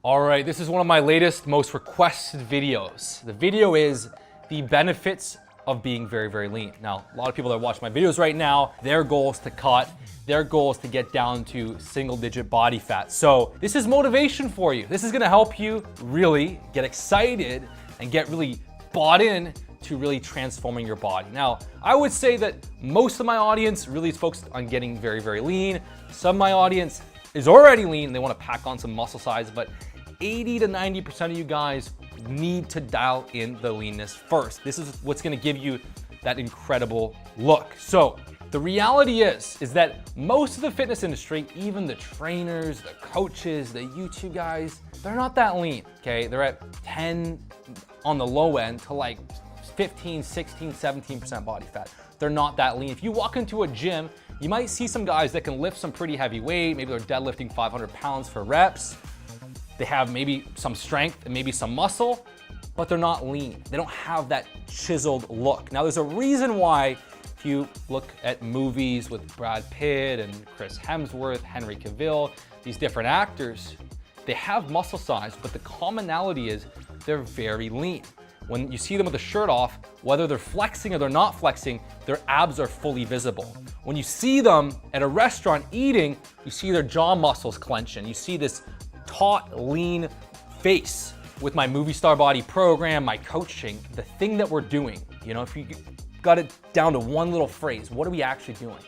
All right, this is one of my latest, most requested videos. The video is the benefits of being very, very lean. Now, a lot of people that watch my videos right now, their goal is to cut, their goal is to get down to single-digit body fat. So this is motivation for you. This is gonna help you really get excited and get really bought in to really transforming your body. Now, I would say that most of my audience really is focused on getting very, very lean. Some of my audience is already lean and they wanna pack on some muscle size, but 80 to 90% of you guys need to dial in the leanness first. This is what's gonna give you that incredible look. So the reality is that most of the fitness industry, even the trainers, the coaches, the YouTube guys, they're not that lean, okay? They're at 10 on the low end to like 15, 16, 17% body fat. They're not that lean. If you walk into a gym, you might see some guys that can lift some pretty heavy weight. Maybe they're deadlifting 500 pounds for reps. They have maybe some strength and maybe some muscle, but they're not lean. They don't have that chiseled look. Now, there's a reason why if you look at movies with Brad Pitt and Chris Hemsworth, Henry Cavill, these different actors, they have muscle size, but the commonality is they're very lean. When you see them with the shirt off, whether they're flexing or they're not flexing, their abs are fully visible. When you see them at a restaurant eating, you see their jaw muscles clenching. You see this taut, lean face. With my Movie Star Body program, my coaching, the thing that we're doing, you know, if you got it down to one little phrase, what are we actually doing?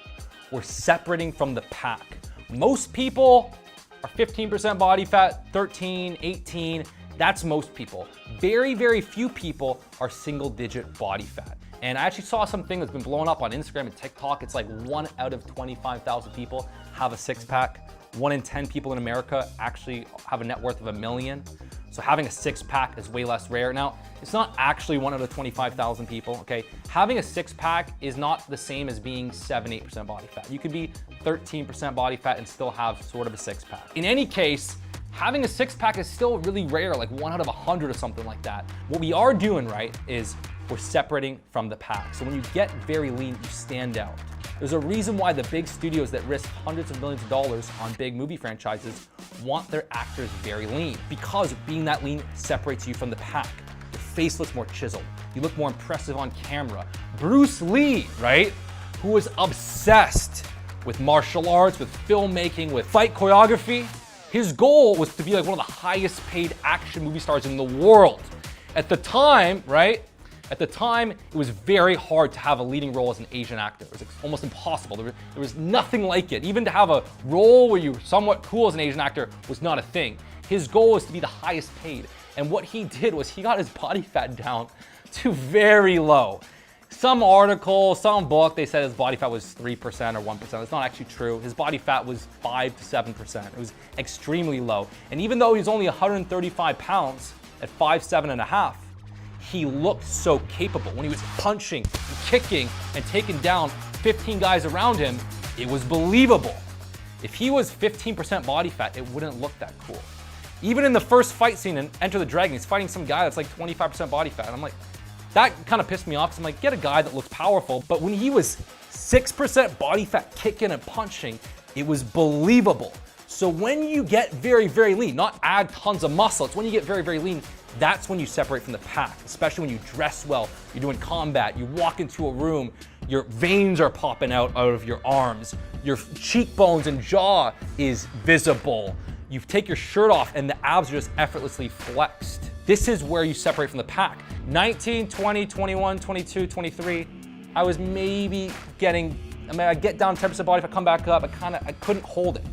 We're separating from the pack. Most people are 15% body fat, 13, 18, that's most people. Very, very few people are single digit body fat. And I actually saw something that's been blowing up on Instagram and TikTok. It's like 1 out of 25,000 people have a six pack. 1 in 10 people in America actually have a net worth of $1 million. So having a six pack is way less rare. Now, it's not actually 1 out of 25,000 people, okay? Having a six pack is not the same as being 7, 8% body fat. You could be 13% body fat and still have sort of a six pack. In any case, having a six pack is still really rare, like 1 out of 100 or something like that. What we are doing, right, is we're separating from the pack. So when you get very lean, you stand out. There's a reason why the big studios that risk hundreds of millions of dollars on big movie franchises want their actors very lean, because being that lean separates you from the pack. Your face looks more chiseled. You look more impressive on camera. Bruce Lee, right, who was obsessed with martial arts, with filmmaking, with fight choreography, his goal was to be like one of the highest paid action movie stars in the world. At the time, right? At the time, it was very hard to have a leading role as an Asian actor. It was almost impossible. There was nothing like it. Even to have a role where you were somewhat cool as an Asian actor was not a thing. His goal was to be the highest paid. And what he did was he got his body fat down to very low. Some article, some book, they said his body fat was 3% or 1%. That's not actually true. His body fat was 5 to 7%. It was extremely low. And even though he's only 135 pounds at 5'7.5", he looked so capable. When he was punching, and kicking, and taking down 15 guys around him, it was believable. If he was 15% body fat, it wouldn't look that cool. Even in the first fight scene in Enter the Dragon, he's fighting some guy that's like 25% body fat. And I'm like, that kind of pissed me off, because I'm like, get a guy that looks powerful. But when he was 6% body fat kicking and punching, it was believable. So when you get very, very lean, not add tons of muscle, it's when you get very, very lean, that's when you separate from the pack, especially when you dress well, you're doing combat, you walk into a room, your veins are popping out of your arms, your cheekbones and jaw is visible. You take your shirt off and the abs are just effortlessly flexed. This is where you separate from the pack. 19, 20, 21, 22, 23, I was maybe I get down 10% body fat, come back up, I couldn't hold it.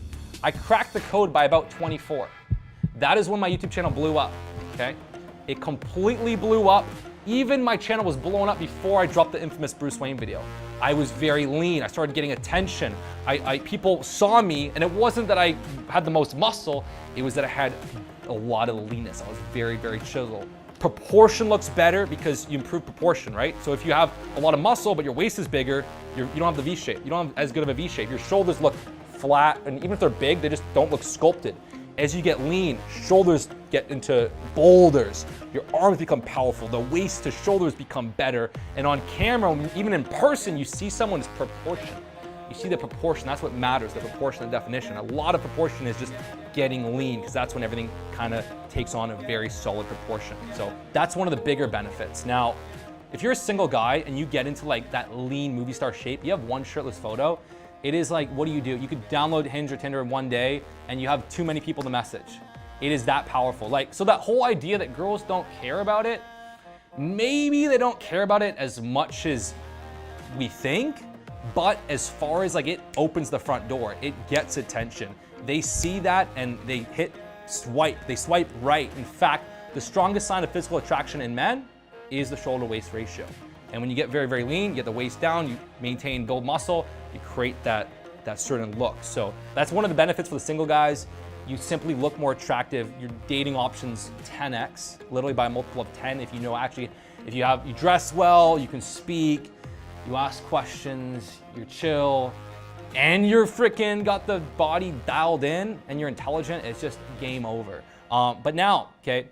I cracked the code by about 24. That is when my YouTube channel blew up, okay? It completely blew up. Even my channel was blowing up before I dropped the infamous Bruce Wayne video. I was very lean. I started getting attention. People saw me, and it wasn't that I had the most muscle, it was that I had a lot of leanness. I was very, very chiseled. Proportion looks better because you improve proportion, right? So if you have a lot of muscle, but your waist is bigger, you don't have the V shape. You don't have as good of a V shape. Your shoulders look flat, and even if they're big, they just don't look sculpted. As you get lean, shoulders get into boulders, your arms become powerful, the waist to shoulders become better, and on camera, even in person, you see someone's proportion. You see the proportion, that's what matters, the proportion, the definition. A lot of proportion is just getting lean, because that's when everything kind of takes on a very solid proportion. So that's one of the bigger benefits. Now, if you're a single guy and you get into like that lean movie star shape, you have one shirtless photo, it is like, what do? You could download Hinge or Tinder in one day and you have too many people to message. It is that powerful. Like, so that whole idea that girls don't care about it, maybe they don't care about it as much as we think, but as far as like it opens the front door, it gets attention. They see that and they hit swipe, they swipe right. In fact, the strongest sign of physical attraction in men is the shoulder to waist ratio. And when you get very, very lean, you get the waist down, you maintain, build muscle, you create that certain look. So that's one of the benefits for the single guys. You simply look more attractive. Your dating options 10x, literally by a multiple of 10. If you know, actually, if you dress well, you can speak, you ask questions, you're chill, and you're freaking got the body dialed in and you're intelligent, it's just game over. But now, okay,